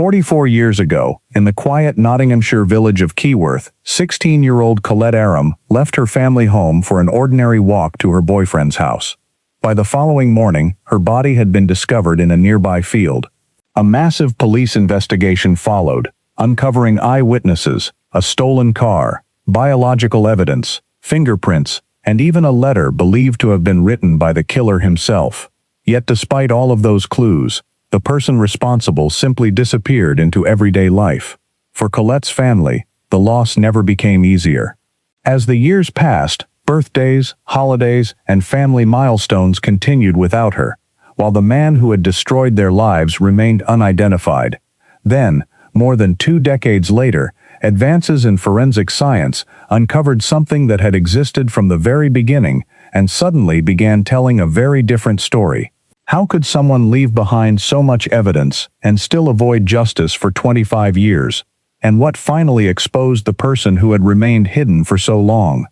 44 years ago, in the quiet Nottinghamshire village of Keyworth, 16-year-old Colette Aram left her family home for an ordinary walk to her boyfriend's house. By the following morning, her body had been discovered in a nearby field. A massive police investigation followed, uncovering eyewitnesses, a stolen car, biological evidence, fingerprints, and even a letter believed to have been written by the killer himself. Yet despite all of those clues, the person responsible simply disappeared into everyday life. For Colette's family, the loss never became easier. As the years passed, birthdays, holidays, and family milestones continued without her, while the man who had destroyed their lives remained unidentified. Then, more than 2 decades later, advances in forensic science uncovered something that had existed from the very beginning and suddenly began telling a very different story. How could someone leave behind so much evidence and still avoid justice for 25 years? And what finally exposed the person who had remained hidden for so long?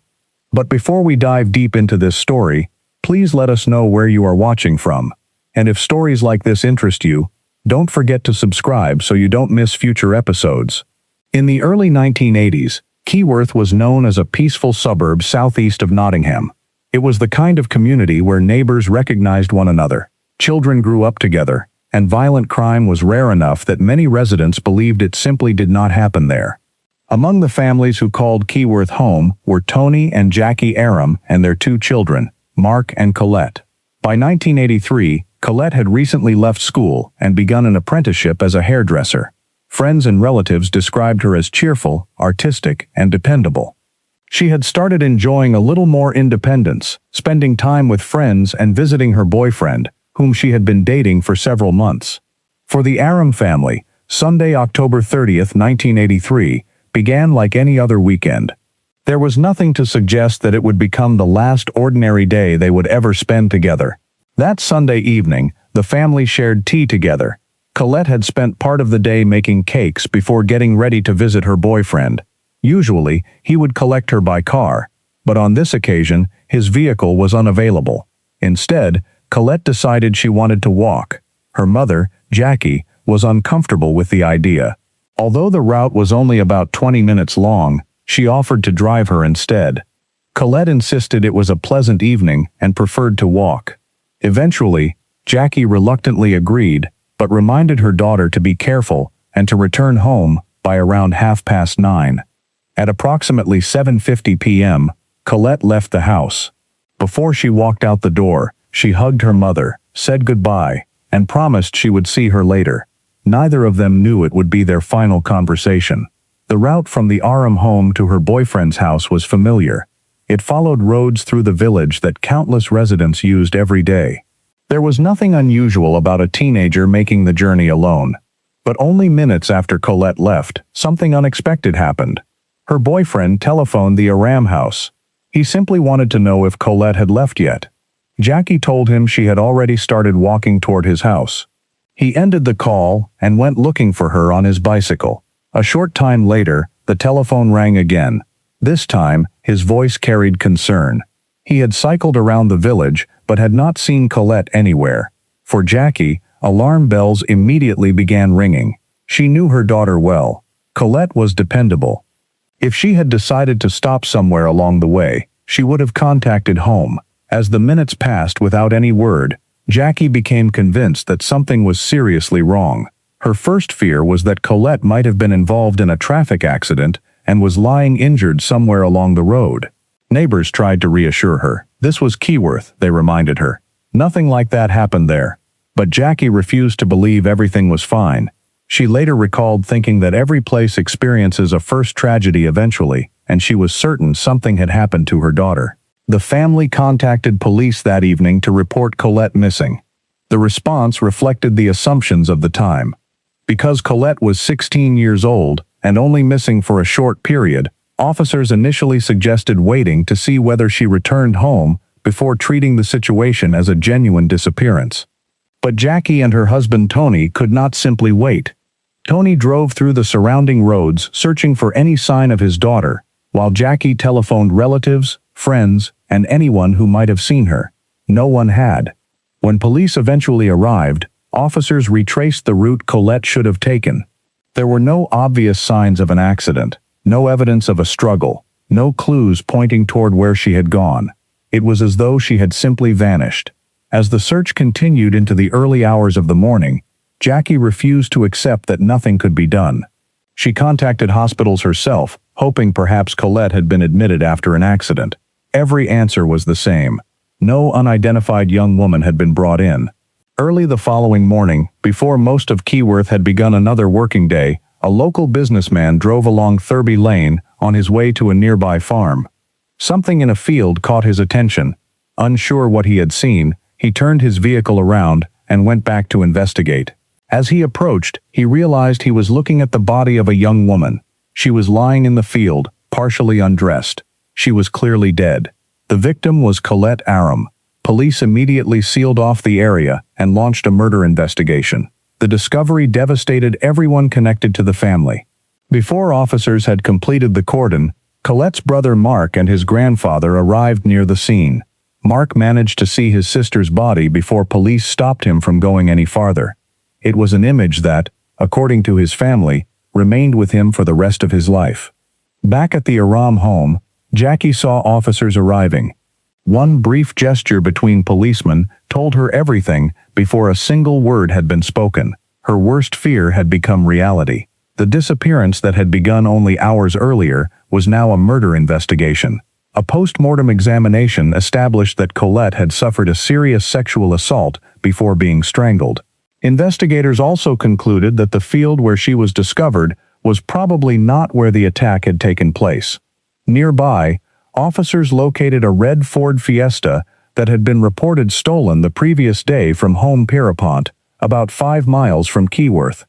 But before we dive deep into this story, please let us know where you are watching from. And if stories like this interest you, don't forget to subscribe so you don't miss future episodes. In the early 1980s, Keyworth was known as a peaceful suburb southeast of Nottingham. It was the kind of community where neighbors recognized one another. Children grew up together, and violent crime was rare enough that many residents believed it simply did not happen there. Among the families who called Keyworth home were Tony and Jackie Aram and their 2 children, Mark and Colette. By 1983, Colette had recently left school and begun an apprenticeship as a hairdresser. Friends and relatives described her as cheerful, artistic, and dependable. She had started enjoying a little more independence, spending time with friends and visiting her boyfriend, whom she had been dating for several months. For the Aram family, Sunday, October 30th, 1983, began like any other weekend. There was nothing to suggest that it would become the last ordinary day they would ever spend together. That Sunday evening, the family shared tea together. Colette had spent part of the day making cakes before getting ready to visit her boyfriend. Usually, he would collect her by car, but on this occasion, his vehicle was unavailable. Instead, Colette decided she wanted to walk. Her mother, Jackie, was uncomfortable with the idea. Although the route was only about 20 minutes long, she offered to drive her instead. Colette insisted it was a pleasant evening and preferred to walk. Eventually, Jackie reluctantly agreed, but reminded her daughter to be careful and to return home by around 9:30. At approximately 7:50 p.m., Colette left the house. Before she walked out the door, she hugged her mother, said goodbye, and promised she would see her later. Neither of them knew it would be their final conversation. The route from the Aram home to her boyfriend's house was familiar. It followed roads through the village that countless residents used every day. There was nothing unusual about a teenager making the journey alone. But only minutes after Colette left, something unexpected happened. Her boyfriend telephoned the Aram house. He simply wanted to know if Colette had left yet. Jackie told him she had already started walking toward his house. He ended the call and went looking for her on his bicycle. A short time later, the telephone rang again. This time, his voice carried concern. He had cycled around the village, but had not seen Colette anywhere. For Jackie, alarm bells immediately began ringing. She knew her daughter well. Colette was dependable. If she had decided to stop somewhere along the way, she would have contacted home. As the minutes passed without any word, Jackie became convinced that something was seriously wrong. Her first fear was that Colette might have been involved in a traffic accident and was lying injured somewhere along the road. Neighbors tried to reassure her. This was Keyworth, they reminded her. Nothing like that happened there. But Jackie refused to believe everything was fine. She later recalled thinking that every place experiences a first tragedy eventually, and she was certain something had happened to her daughter. The family contacted police that evening to report Colette missing. The response reflected the assumptions of the time. Because Colette was 16 years old and only missing for a short period, officers initially suggested waiting to see whether she returned home before treating the situation as a genuine disappearance. But Jackie and her husband Tony could not simply wait. Tony drove through the surrounding roads searching for any sign of his daughter, while Jackie telephoned relatives, friends, and anyone who might have seen her. No one had. When police eventually arrived, officers retraced the route Colette should have taken. There were no obvious signs of an accident, no evidence of a struggle, no clues pointing toward where she had gone. It was as though she had simply vanished. As the search continued into the early hours of the morning, Jackie refused to accept that nothing could be done. She contacted hospitals herself, hoping perhaps Colette had been admitted after an accident. Every answer was the same. No unidentified young woman had been brought in. Early the following morning, before most of Keyworth had begun another working day, a local businessman drove along Thurby Lane on his way to a nearby farm. Something in a field caught his attention. Unsure what he had seen, he turned his vehicle around and went back to investigate. As he approached, he realized he was looking at the body of a young woman. She was lying in the field, partially undressed. She was clearly dead. The victim was Colette Aram. Police immediately sealed off the area and launched a murder investigation. The discovery devastated everyone connected to the family. Before officers had completed the cordon, Colette's brother Mark and his grandfather arrived near the scene. Mark managed to see his sister's body before police stopped him from going any farther. It was an image that, according to his family, remained with him for the rest of his life. Back at the Aram home, Jackie saw officers arriving. One brief gesture between policemen told her everything before a single word had been spoken. Her worst fear had become reality. The disappearance that had begun only hours earlier was now a murder investigation. A post-mortem examination established that Colette had suffered a serious sexual assault before being strangled. Investigators also concluded that the field where she was discovered was probably not where the attack had taken place. Nearby, officers located a red Ford Fiesta that had been reported stolen the previous day from Home Pierrepont, about 5 miles from Keyworth.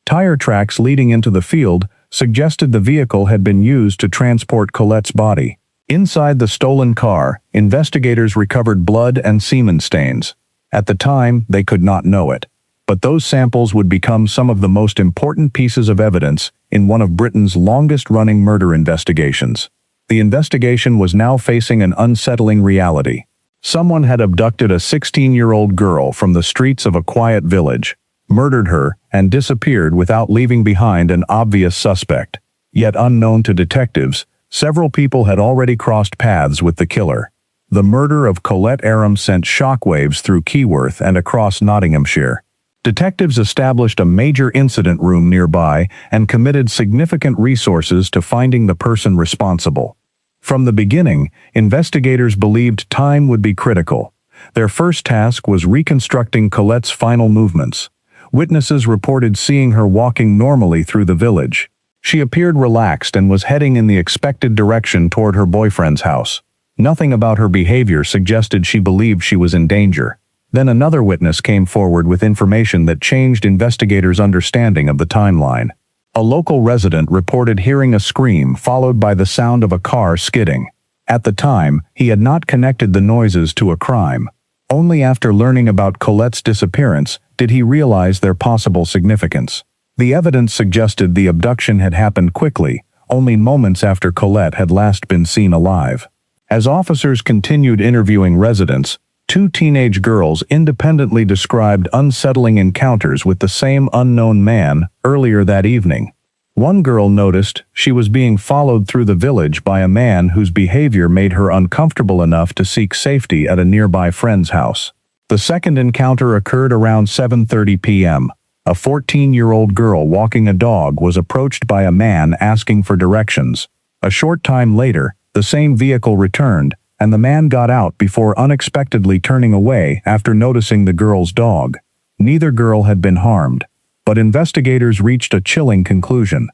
Tire tracks leading into the field suggested the vehicle had been used to transport Colette's body. Inside the stolen car, investigators recovered blood and semen stains. At the time, they could not know it, but those samples would become some of the most important pieces of evidence in one of Britain's longest-running murder investigations. The investigation was now facing an unsettling reality. Someone had abducted a 16-year-old girl from the streets of a quiet village, murdered her, and disappeared without leaving behind an obvious suspect. Yet unknown to detectives, several people had already crossed paths with the killer. The murder of Colette Aram sent shockwaves through Keyworth and across Nottinghamshire. Detectives established a major incident room nearby and committed significant resources to finding the person responsible. From the beginning, investigators believed time would be critical. Their first task was reconstructing Colette's final movements. Witnesses reported seeing her walking normally through the village. She appeared relaxed and was heading in the expected direction toward her boyfriend's house. Nothing about her behavior suggested she believed she was in danger. Then another witness came forward with information that changed investigators' understanding of the timeline. A local resident reported hearing a scream followed by the sound of a car skidding. At the time, he had not connected the noises to a crime. Only after learning about Colette's disappearance did he realize their possible significance. The evidence suggested the abduction had happened quickly, only moments after Colette had last been seen alive. As officers continued interviewing residents, 2 teenage girls independently described unsettling encounters with the same unknown man earlier that evening. One girl noticed she was being followed through the village by a man whose behavior made her uncomfortable enough to seek safety at a nearby friend's house. The second encounter occurred around 7:30 p.m. A 14-year-old girl walking a dog was approached by a man asking for directions. A short time later, the same vehicle returned, and the man got out before unexpectedly turning away after noticing the girl's dog. Neither girl had been harmed, but investigators reached a chilling conclusion.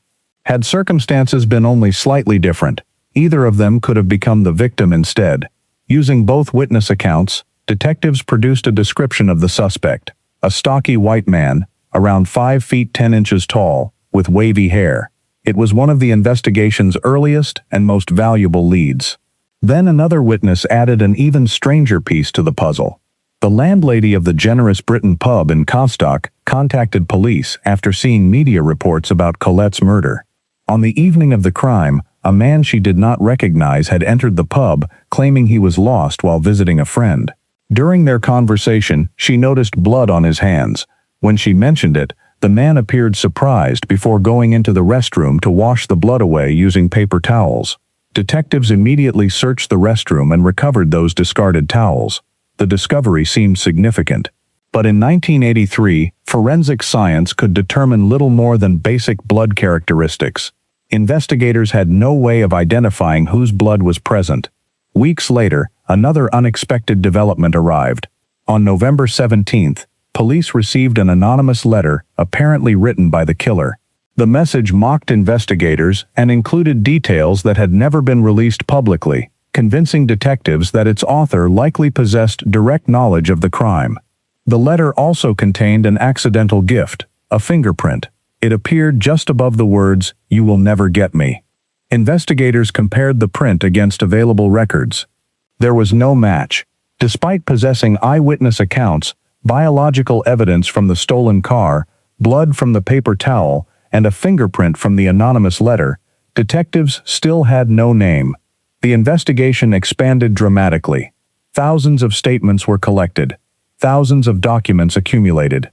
Had circumstances been only slightly different, either of them could have become the victim instead. Using both witness accounts, detectives produced a description of the suspect: a stocky white man, around 5 feet 10 inches tall, with wavy hair. It was one of the investigation's earliest and most valuable leads. Then another witness added an even stranger piece to the puzzle. The landlady of the Generous Britain pub in Costock contacted police after seeing media reports about Colette's murder. On the evening of the crime, a man she did not recognize had entered the pub, claiming he was lost while visiting a friend. During their conversation, she noticed blood on his hands. When she mentioned it, The man appeared surprised before going into the restroom to wash the blood away using paper towels. Detectives immediately searched the restroom and recovered those discarded towels. The discovery seemed significant. But in 1983, forensic science could determine little more than basic blood characteristics. Investigators had no way of identifying whose blood was present. Weeks later, another unexpected development arrived. On November 17th, police received an anonymous letter, apparently written by the killer. The message mocked investigators and included details that had never been released publicly, convincing detectives that its author likely possessed direct knowledge of the crime. The letter also contained an accidental gift, a fingerprint. It appeared just above the words, "You will never get me." Investigators compared the print against available records. There was no match. Despite possessing eyewitness accounts, biological evidence from the stolen car, blood from the paper towel, and a fingerprint from the anonymous letter, detectives still had no name. The investigation expanded dramatically. Thousands of statements were collected. Thousands of documents accumulated.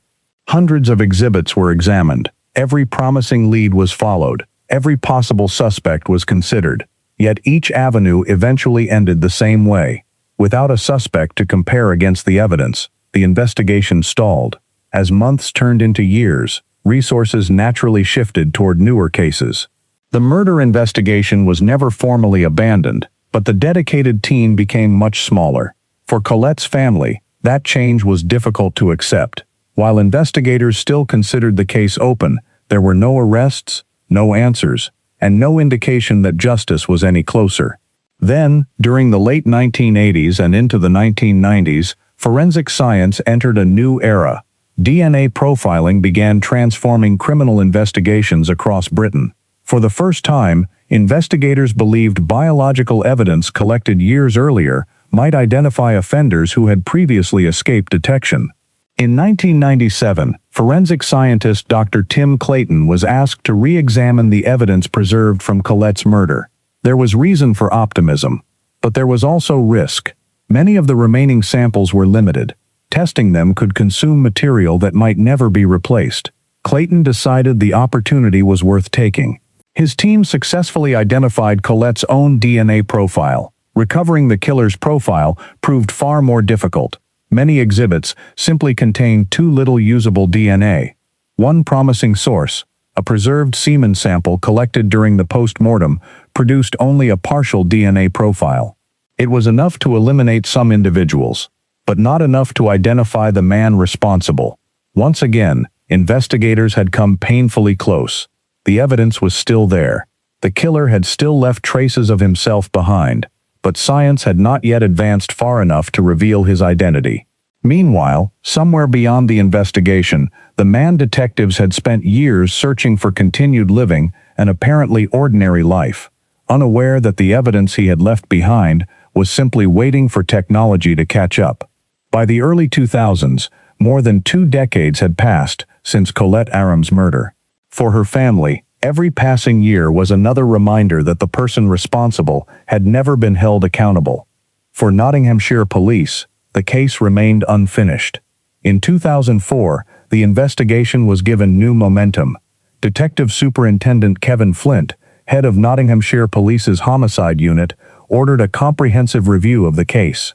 Hundreds of exhibits were examined. Every promising lead was followed. Every possible suspect was considered. Yet each avenue eventually ended the same way. Without a suspect to compare against the evidence, the investigation stalled. As months turned into years, resources naturally shifted toward newer cases. The murder investigation was never formally abandoned, but the dedicated team became much smaller. For Colette's family, that change was difficult to accept. While investigators still considered the case open, there were no arrests, no answers, and no indication that justice was any closer. Then, during the late 1980s and into the 1990s, forensic science entered a new era. DNA profiling began transforming criminal investigations across Britain. For the first time, investigators believed biological evidence collected years earlier might identify offenders who had previously escaped detection. In 1997, forensic scientist Dr. Tim Clayton was asked to re-examine the evidence preserved from Colette's murder. There was reason for optimism, but there was also risk. Many of the remaining samples were limited. Testing them could consume material that might never be replaced. Clayton decided the opportunity was worth taking. His team successfully identified Colette's own DNA profile. Recovering the killer's profile proved far more difficult. Many exhibits simply contained too little usable DNA. One promising source, a preserved semen sample collected during the post-mortem, produced only a partial DNA profile. It was enough to eliminate some individuals, but not enough to identify the man responsible. Once again, investigators had come painfully close. The evidence was still there. The killer had still left traces of himself behind, but science had not yet advanced far enough to reveal his identity. Meanwhile, somewhere beyond the investigation, the man detectives had spent years searching for continued living, an apparently ordinary life, unaware that the evidence he had left behind was simply waiting for technology to catch up. By the early 2000s, more than 2 decades had passed since Colette Aram's murder. For her family, every passing year was another reminder that the person responsible had never been held accountable. For Nottinghamshire police, the case remained unfinished. In 2004, the investigation was given new momentum. Detective Superintendent Kevin Flint, head of Nottinghamshire Police's homicide unit, ordered a comprehensive review of the case.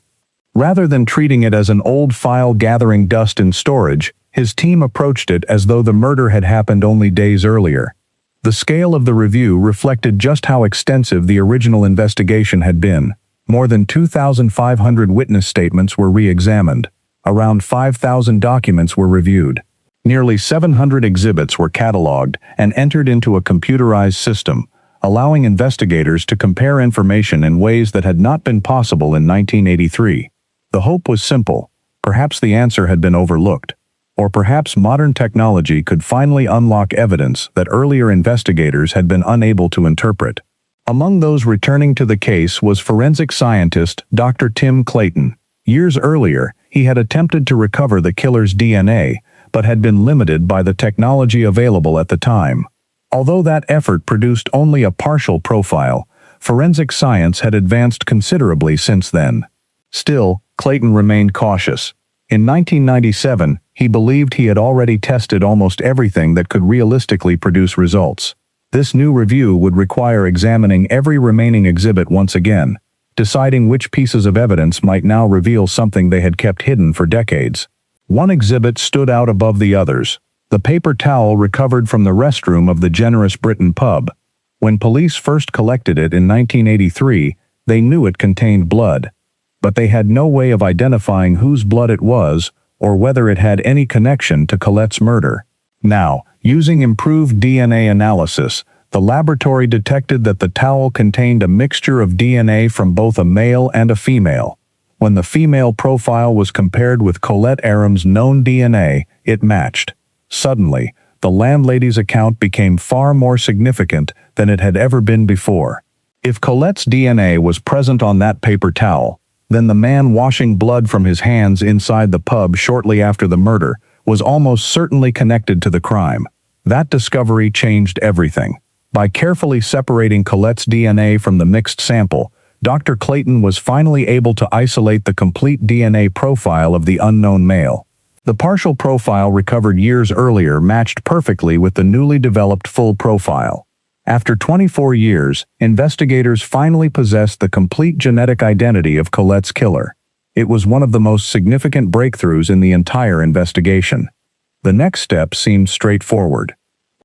Rather than treating it as an old file gathering dust in storage, his team approached it as though the murder had happened only days earlier. The scale of the review reflected just how extensive the original investigation had been. More than 2,500 witness statements were re-examined. Around 5,000 documents were reviewed. Nearly 700 exhibits were catalogued and entered into a computerized system, allowing investigators to compare information in ways that had not been possible in 1983. The hope was simple. Perhaps the answer had been overlooked. Or perhaps modern technology could finally unlock evidence that earlier investigators had been unable to interpret. Among those returning to the case was forensic scientist Dr. Tim Clayton. Years earlier, he had attempted to recover the killer's DNA, but had been limited by the technology available at the time. Although that effort produced only a partial profile, forensic science had advanced considerably since then. Still, Clayton remained cautious. In 1997, He believed he had already tested almost everything that could realistically produce results. This new review would require examining every remaining exhibit once again, deciding which pieces of evidence might now reveal something they had kept hidden for decades. One exhibit stood out above the others: the paper towel recovered from the restroom of the Generous Britain pub. When police first collected it in 1983, they knew it contained blood, but they had no way of identifying whose blood it was or whether it had any connection to Colette's murder. Now, using improved DNA analysis, the laboratory detected that the towel contained a mixture of DNA from both a male and a female. When the female profile was compared with Colette Aram's known DNA, it matched. Suddenly, the landlady's account became far more significant than it had ever been before. If Colette's DNA was present on that paper towel, then the man washing blood from his hands inside the pub shortly after the murder was almost certainly connected to the crime. That discovery changed everything. By carefully separating Colette's DNA from the mixed sample, Dr. Clayton was finally able to isolate the complete DNA profile of the unknown male. The partial profile recovered years earlier matched perfectly with the newly developed full profile. After 24 years, investigators finally possessed the complete genetic identity of Colette's killer. It was one of the most significant breakthroughs in the entire investigation. The next step seemed straightforward.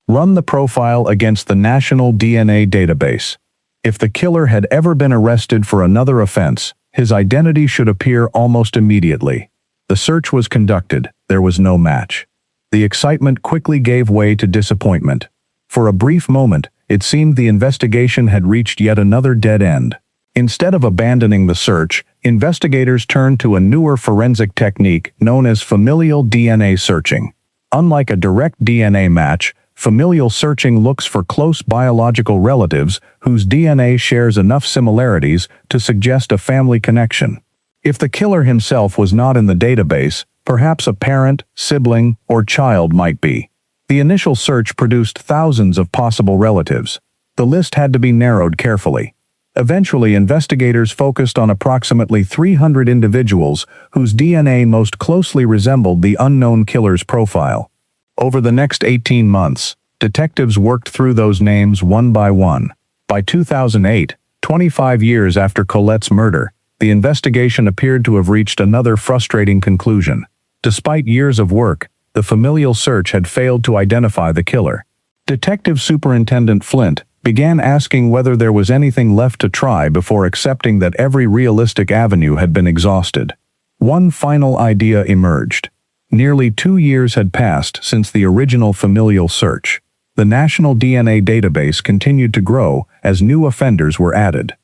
Run the profile against the National DNA Database. If the killer had ever been arrested for another offense, his identity should appear almost immediately. The search was conducted. There was no match. The excitement quickly gave way to disappointment. For a brief moment, it seemed the investigation had reached yet another dead end. Instead of abandoning the search, investigators turned to a newer forensic technique known as familial DNA searching. Unlike a direct DNA match, familial searching looks for close biological relatives whose DNA shares enough similarities to suggest a family connection. If the killer himself was not in the database, perhaps a parent, sibling, or child might be. The initial search produced thousands of possible relatives. The list had to be narrowed carefully. Eventually, investigators focused on approximately 300 individuals whose DNA most closely resembled the unknown killer's profile. Over the next 18 months, detectives worked through those names one by one. By 2008, 25 years after Colette's murder, the investigation appeared to have reached another frustrating conclusion. Despite years of work, the familial search had failed to identify the killer. Detective Superintendent Flint began asking whether there was anything left to try before accepting that every realistic avenue had been exhausted. One final idea emerged. Nearly 2 years had passed since the original familial search. The National DNA Database continued to grow as new offenders were added.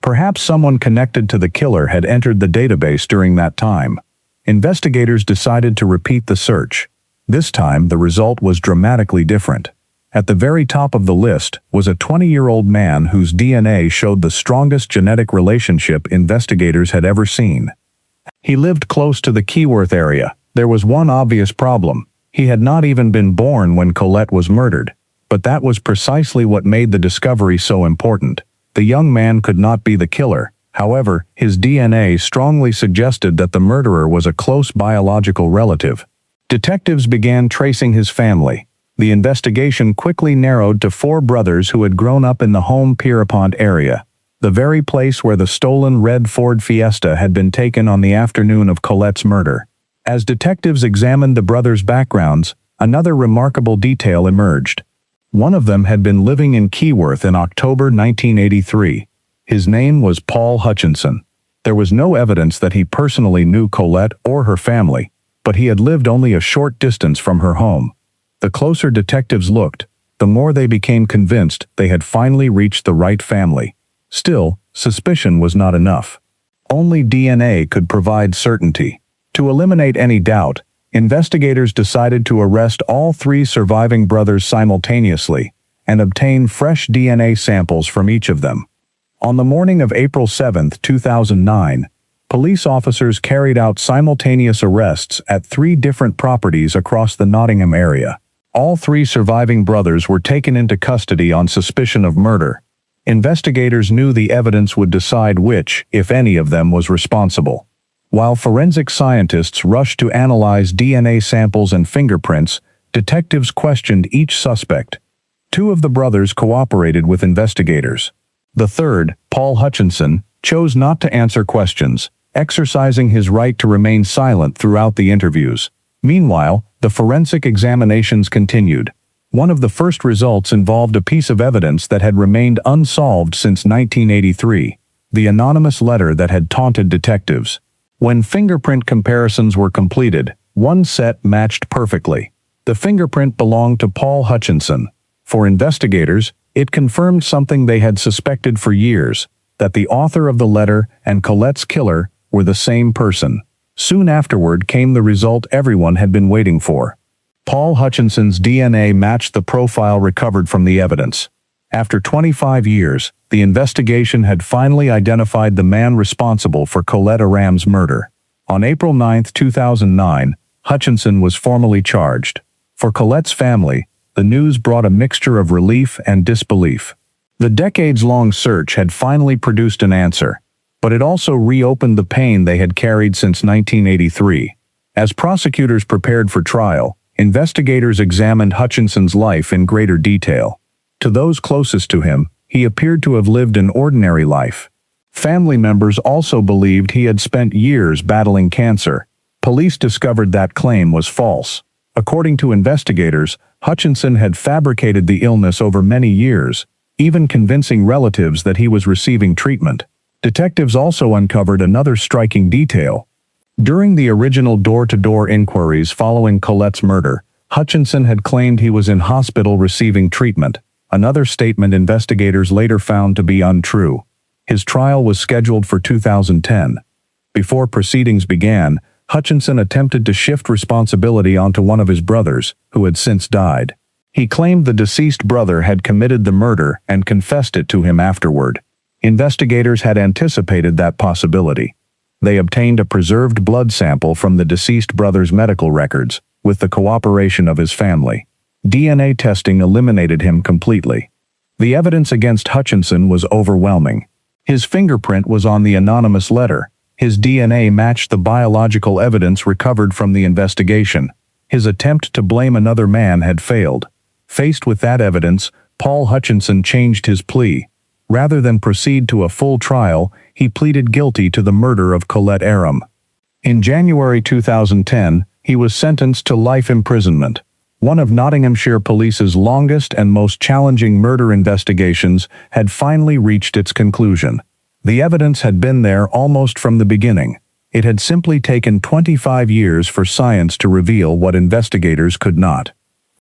Perhaps someone connected to the killer had entered the database during that time. Investigators decided to repeat the search. This time, the result was dramatically different. At the very top of the list was a 20-year-old man whose DNA showed the strongest genetic relationship investigators had ever seen. He lived close to the Keyworth area. There was one obvious problem. He had not even been born when Colette was murdered. But that was precisely what made the discovery so important. The young man could not be the killer. However, his DNA strongly suggested that the murderer was a close biological relative. Detectives began tracing his family. The investigation quickly narrowed to 4 brothers who had grown up in the Home Pierrepont area, the very place where the stolen red Ford Fiesta had been taken on the afternoon of Colette's murder. As detectives examined the brothers' backgrounds, another remarkable detail emerged. One of them had been living in Keyworth in October 1983. His name was Paul Hutchinson. There was no evidence that he personally knew Colette or her family, but he had lived only a short distance from her home. The closer detectives looked, the more they became convinced they had finally reached the right family. Still, suspicion was not enough. Only DNA could provide certainty. To eliminate any doubt, investigators decided to arrest all 3 surviving brothers simultaneously and obtain fresh DNA samples from each of them. On the morning of April 7, 2009, police officers carried out simultaneous arrests at 3 different properties across the Nottingham area. All 3 surviving brothers were taken into custody on suspicion of murder. Investigators knew the evidence would decide which, if any of them, was responsible. While forensic scientists rushed to analyze DNA samples and fingerprints, detectives questioned each suspect. Two of the brothers cooperated with investigators. The third, Paul Hutchinson, chose not to answer questions, exercising his right to remain silent throughout the interviews. Meanwhile, the forensic examinations continued. One of the first results involved a piece of evidence that had remained unsolved since 1983, the anonymous letter that had taunted detectives. When fingerprint comparisons were completed, one set matched perfectly. The fingerprint belonged to Paul Hutchinson. For investigators, it confirmed something they had suspected for years, that the author of the letter and Colette's killer were the same person. Soon afterward came the result everyone had been waiting for. Paul Hutchinson's DNA matched the profile recovered from the evidence. After 25 years, the investigation had finally identified the man responsible for Colette Aram's murder. On April 9, 2009, Hutchinson was formally charged. For Colette's family, the news brought a mixture of relief and disbelief. The decades-long search had finally produced an answer, but it also reopened the pain they had carried since 1983. As prosecutors prepared for trial, investigators examined Hutchinson's life in greater detail. To those closest to him, he appeared to have lived an ordinary life. Family members also believed he had spent years battling cancer. Police discovered that claim was false. According to investigators, Hutchinson had fabricated the illness over many years, even convincing relatives that he was receiving treatment. Detectives also uncovered another striking detail. During the original door-to-door inquiries following Colette's murder, Hutchinson had claimed he was in hospital receiving treatment, another statement investigators later found to be untrue. His trial was scheduled for 2010. Before proceedings began, Hutchinson attempted to shift responsibility onto one of his brothers, who had since died. He claimed the deceased brother had committed the murder and confessed it to him afterward. Investigators had anticipated that possibility. They obtained a preserved blood sample from the deceased brother's medical records, with the cooperation of his family. DNA testing eliminated him completely. The evidence against Hutchinson was overwhelming. His fingerprint was on the anonymous letter. His DNA matched the biological evidence recovered from the investigation. His attempt to blame another man had failed. Faced with that evidence, Paul Hutchinson changed his plea. Rather than proceed to a full trial, he pleaded guilty to the murder of Colette Aram. In January 2010, he was sentenced to life imprisonment. One of Nottinghamshire Police's longest and most challenging murder investigations had finally reached its conclusion. The evidence had been there almost from the beginning. It had simply taken 25 years for science to reveal what investigators could not.